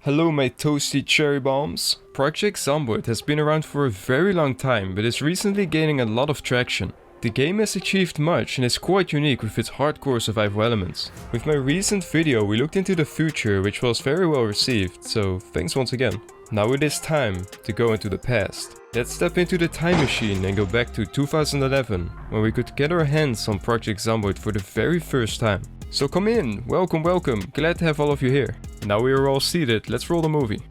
Hello my toasty cherry bombs. Project Zomboid has been around for a very long time, but is recently gaining a lot of traction. The game has achieved much and is quite unique with its hardcore survival elements. With my recent video we looked into the future, which was very well received, so thanks once again. Now it is time to go into the past. Let's step into the time machine and go back to 2011, when we could get our hands on Project Zomboid for the very first time. So come in, welcome, glad to have all of you here. Now we are all seated, let's roll the movie.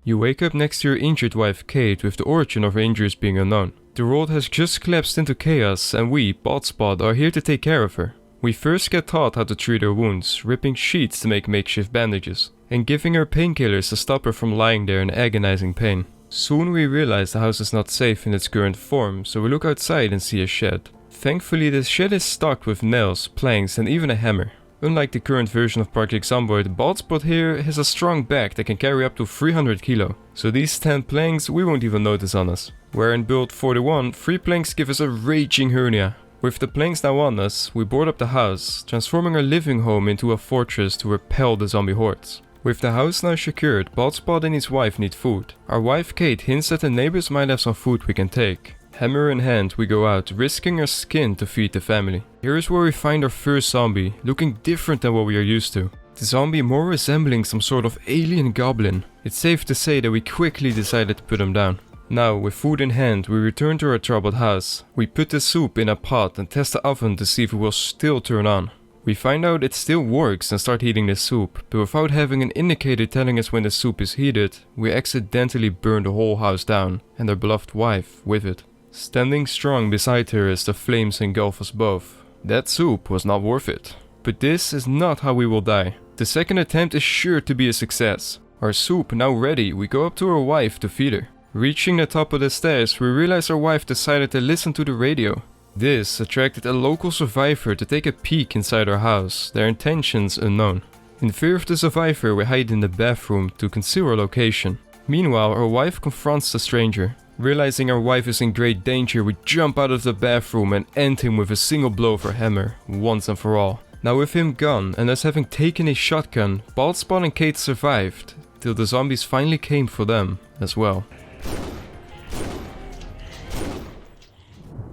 You wake up next to your injured wife Kate with the origin of her injuries being unknown. The world has just collapsed into chaos and we, Botspot, are here to take care of her. We first get taught how to treat her wounds, ripping sheets to make makeshift bandages, and giving her painkillers to stop her from lying there in agonizing pain. Soon we realize the house is not safe in its current form, so we look outside and see a shed. Thankfully this shed is stocked with nails, planks and even a hammer. Unlike the current version of Project Zomboid, Botspot here has a strong back that can carry up to 300 kilo, so these 10 planks we won't even notice on us. Where in build 41, 3 planks give us a raging hernia. With the planks now on us, we board up the house, transforming our living home into a fortress to repel the zombie hordes. With the house now secured, Botspot and his wife need food. Our wife Kate hints that the neighbors might have some food we can take. Hammer in hand we go out, risking our skin to feed the family. Here is where we find our first zombie, looking different than what we are used to. The zombie more resembling some sort of alien goblin. It's safe to say that we quickly decided to put him down. Now, with food in hand, we return to our troubled house. We put the soup in a pot and test the oven to see if it will still turn on. We find out it still works and start heating the soup, but without having an indicator telling us when the soup is heated, we accidentally burn the whole house down, and our beloved wife with it. Standing strong beside her as the flames engulf us both. That soup was not worth it. But this is not how we will die. The second attempt is sure to be a success. Our soup now ready, we go up to our wife to feed her. Reaching the top of the stairs, we realize our wife decided to listen to the radio. This attracted a local survivor to take a peek inside our house, their intentions unknown. In fear of the survivor, we hide in the bathroom to conceal our location. Meanwhile, our wife confronts the stranger. Realizing our wife is in great danger, we jump out of the bathroom and end him with a single blow of our hammer, once and for all. Now with him gone, and us having taken a shotgun, Botspot and Kate survived, till the zombies finally came for them as well.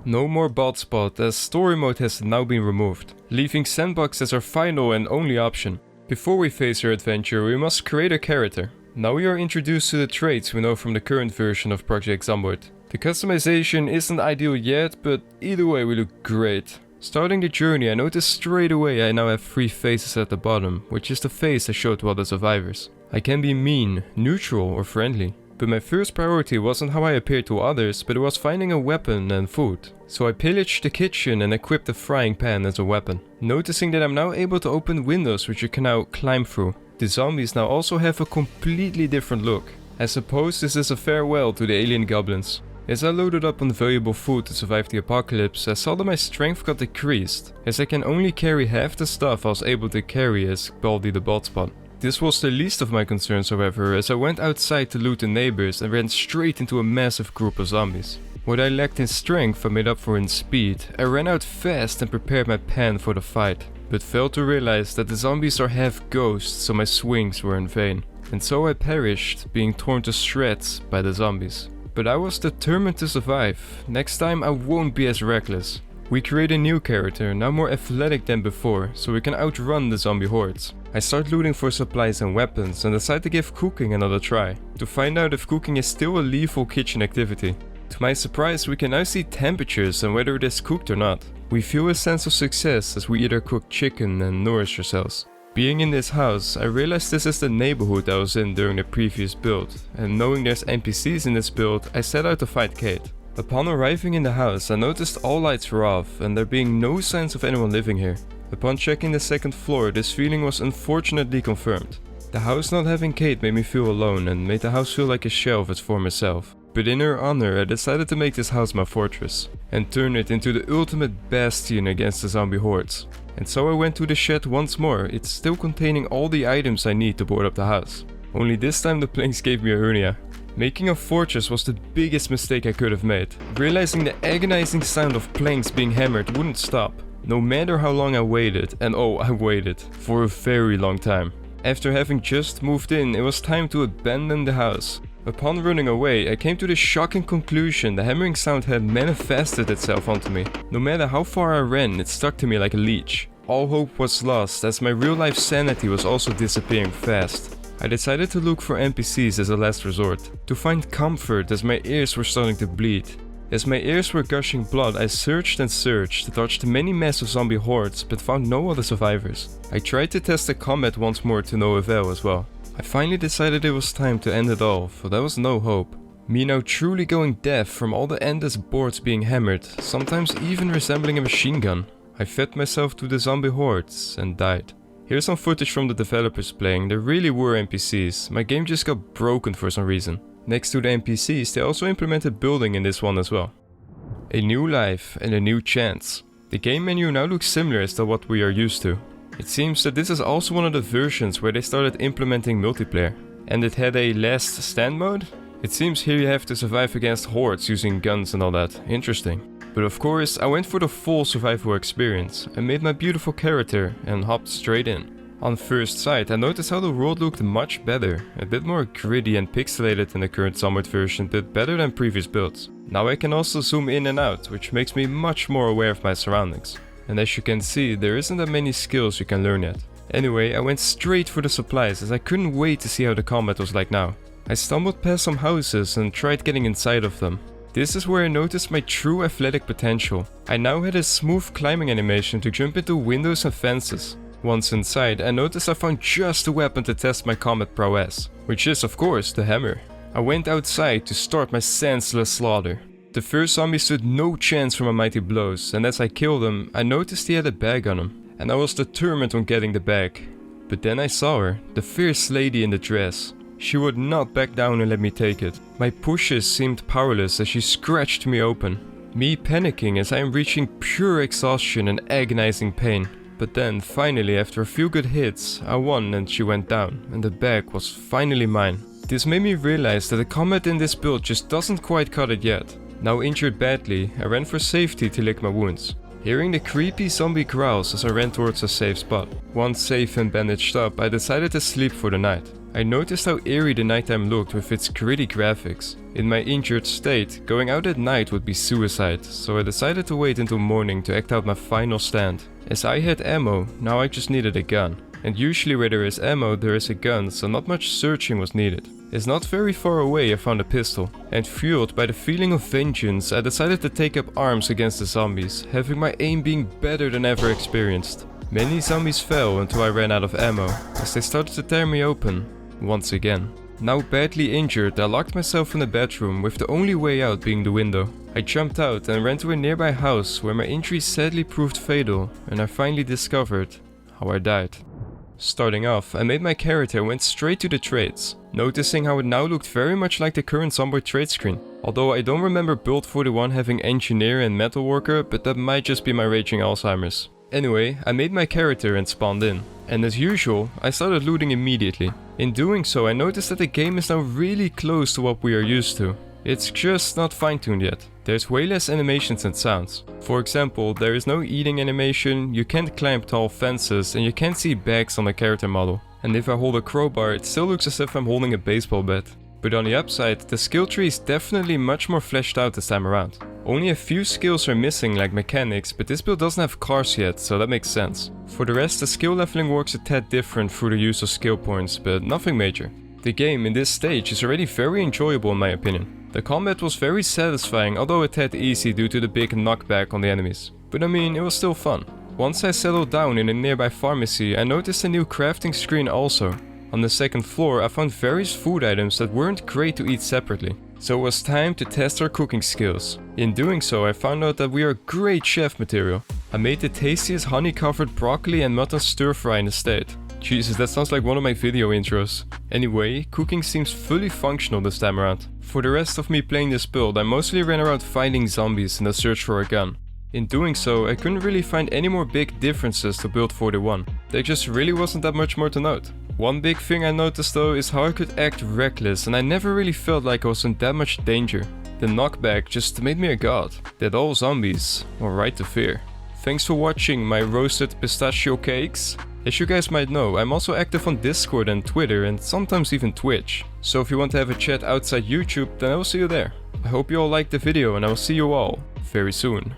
No more Botspot, as story mode has now been removed, leaving Sandbox as our final and only option. Before we face our adventure, we must create a character. Now we are introduced to the traits we know from the current version of Project Zomboid. The customization isn't ideal yet, but either way we look great. Starting the journey, I noticed straight away I now have 3 faces at the bottom, which is the face I showed to other survivors. I can be mean, neutral or friendly. But my first priority wasn't how I appeared to others, but it was finding a weapon and food. So I pillaged the kitchen and equipped the frying pan as a weapon. Noticing that I'm now able to open windows which you can now climb through. The zombies now also have a completely different look. I suppose this is a farewell to the alien goblins. As I loaded up on valuable food to survive the apocalypse, I saw that my strength got decreased, as I can only carry half the stuff I was able to carry as Baldy the Botspot. This was the least of my concerns however, as I went outside to loot the neighbors and ran straight into a massive group of zombies. What I lacked in strength I made up for in speed. I ran out fast and prepared my pan for the fight, but failed to realize that the zombies are half ghosts, so my swings were in vain. And so I perished, being torn to shreds by the zombies. But I was determined to survive. Next time I won't be as reckless. We create a new character, now more athletic than before, so we can outrun the zombie hordes. I start looting for supplies and weapons and decide to give cooking another try, to find out if cooking is still a lethal kitchen activity. To my surprise, we can now see temperatures and whether it is cooked or not. We feel a sense of success as we eat our cooked chicken and nourish ourselves. Being in this house, I realized this is the neighborhood I was in during the previous build, and knowing there's NPCs in this build, I set out to fight Kate. Upon arriving in the house, I noticed all lights were off and there being no signs of anyone living here. Upon checking the second floor, this feeling was unfortunately confirmed. The house not having Kate made me feel alone and made the house feel like a shell of its former self. But in her honor, I decided to make this house my fortress and turn it into the ultimate bastion against the zombie hordes. And so I went to the shed once more, it's still containing all the items I need to board up the house. Only this time the planks gave me a hernia. Making a fortress was the biggest mistake I could have made. Realizing the agonizing sound of planks being hammered wouldn't stop. No matter how long I waited, and oh, I waited, for a very long time. After having just moved in, it was time to abandon the house. Upon running away, I came to the shocking conclusion the hammering sound had manifested itself onto me. No matter how far I ran, it stuck to me like a leech. All hope was lost as my real life sanity was also disappearing fast. I decided to look for NPCs as a last resort, to find comfort as my ears were starting to bleed. As my ears were gushing blood, I searched and searched, dodged many massive zombie hordes, but found no other survivors. I tried to test the combat once more to no avail as well. I finally decided it was time to end it all, for there was no hope. Me now truly going deaf from all the endless boards being hammered, sometimes even resembling a machine gun. I fed myself to the zombie hordes and died. Here's some footage from the developers playing. There really were NPCs, my game just got broken for some reason. Next to the NPCs, they also implemented building in this one as well. A new life and a new chance. The game menu now looks similar as to what we are used to. It seems that this is also one of the versions where they started implementing multiplayer. And it had a last stand mode? It seems here you have to survive against hordes using guns and all that. Interesting. But of course, I went for the full survival experience. I made my beautiful character and hopped straight in. On first sight, I noticed how the world looked much better. A bit more gritty and pixelated in the current Zomboid version, but better than previous builds. Now I can also zoom in and out, which makes me much more aware of my surroundings. And as you can see, there isn't that many skills you can learn yet. Anyway, I went straight for the supplies as I couldn't wait to see how the combat was like now. I stumbled past some houses and tried getting inside of them. This is where I noticed my true athletic potential. I now had a smooth climbing animation to jump into windows and fences. Once inside, I noticed I found just the weapon to test my combat prowess, which is of course the hammer. I went outside to start my senseless slaughter. The first zombie stood no chance for my mighty blows, and as I killed him, I noticed he had a bag on him, and I was determined on getting the bag. But then I saw her, the fierce lady in the dress. She would not back down and let me take it. My pushes seemed powerless as she scratched me open. Me panicking as I am reaching pure exhaustion and agonizing pain. But then, finally, after a few good hits, I won and she went down, and the bag was finally mine. This made me realize that the combat in this build just doesn't quite cut it yet. Now injured badly, I ran for safety to lick my wounds. Hearing the creepy zombie growls as I ran towards a safe spot. Once safe and bandaged up, I decided to sleep for the night. I noticed how eerie the nighttime looked with its gritty graphics. In my injured state, going out at night would be suicide, so I decided to wait until morning to act out my final stand. As I had ammo, now I just needed a gun. And usually where there is ammo, there is a gun, so not much searching was needed. As not very far away I found a pistol, and fueled by the feeling of vengeance, I decided to take up arms against the zombies, having my aim being better than ever experienced. Many zombies fell until I ran out of ammo, as they started to tear me open, once again. Now badly injured, I locked myself in the bedroom, with the only way out being the window. I jumped out and ran to a nearby house where my injury sadly proved fatal, and I finally discovered how I died. Starting off, I made my character and went straight to the traits, noticing how it now looked very much like the current Zomboid trait screen. Although I don't remember Build 41 having Engineer and Metalworker, but that might just be my raging Alzheimer's. Anyway, I made my character and spawned in. And as usual, I started looting immediately. In doing so, I noticed that the game is now really close to what we are used to. It's just not fine-tuned yet. There's way less animations and sounds. For example, there is no eating animation, you can't climb tall fences, and you can't see bags on the character model. And if I hold a crowbar, it still looks as if I'm holding a baseball bat. But on the upside, the skill tree is definitely much more fleshed out this time around. Only a few skills are missing like mechanics, but this build doesn't have cars yet, so that makes sense. For the rest, the skill leveling works a tad different through the use of skill points, but nothing major. The game in this stage is already very enjoyable in my opinion. The combat was very satisfying, although a tad easy due to the big knockback on the enemies. But I mean, it was still fun. Once I settled down in a nearby pharmacy, I noticed a new crafting screen also. On the second floor, I found various food items that weren't great to eat separately. So it was time to test our cooking skills. In doing so, I found out that we are great chef material. I made the tastiest honey-covered broccoli and mutton stir-fry in the state. Jesus, that sounds like one of my video intros. Anyway, cooking seems fully functional this time around. For the rest of me playing this build, I mostly ran around fighting zombies in the search for a gun. In doing so, I couldn't really find any more big differences to Build 41. There just really wasn't that much more to note. One big thing I noticed though is how I could act reckless, and I never really felt like I was in that much danger. The knockback just made me a god, that all zombies were right to fear. Thanks for watching my roasted pistachio cakes. As you guys might know, I'm also active on Discord and Twitter and sometimes even Twitch. So if you want to have a chat outside YouTube, then I will see you there. I hope you all liked the video and I will see you all very soon.